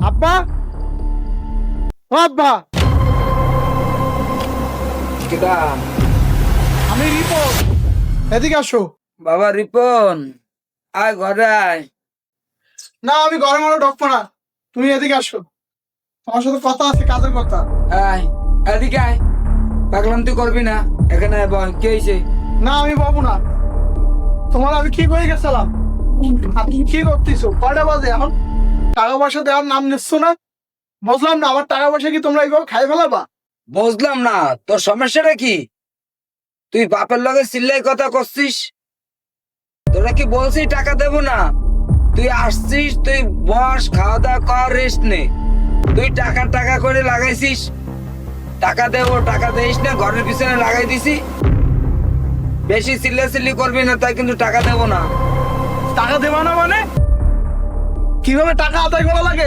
আব্বা, ও আব্বা, কেডা? আমি রিপন। এদিকে আসো। বাবা রিপন, আয় ঘরে আয়। না, আমি ঘরে মারো ঢুকবো না। তুমি এদিকে আসো, তোমার সাথে কথা আছে, কাজের কথা। আয় এদিকে আয়। পাগলাম তুই করবি না, এখানে আয় বল। কি হয়েছে? না, আমি পাবো না। তোমার আমি কি করে গেছিলাম? আর তুমি কি করতেছো? কয়টা বাজে এখন? টাকা পয়সা দেওয়ার নাম নিচ্ছ না? বুঝলাম না, আমার টাকা পয়সা কি তোমরা এইভাবে খাই ফেলাবা? বুঝলাম না তোর সমস্যাটা কি। তুই বাপের লগে চিল্লাই কথা করছিস। তোরা কি বলছিস টাকা দেবো না? তুই আসছিস, তুই বস, খাওয়া দাওয়া কর, রেস্ট নে। তুই টাকা টাকা করে লাগাইছিস। টাকা দেবো, টাকা দেইস না, ঘরের পিছনে লাগাই দিছি। বেশি চিল্লাচিল্লি করবি না, তাই কিন্তু টাকা দেবো না। টাকা দেবা না মানে? কিভাবে টাকা আদায় করা লাগে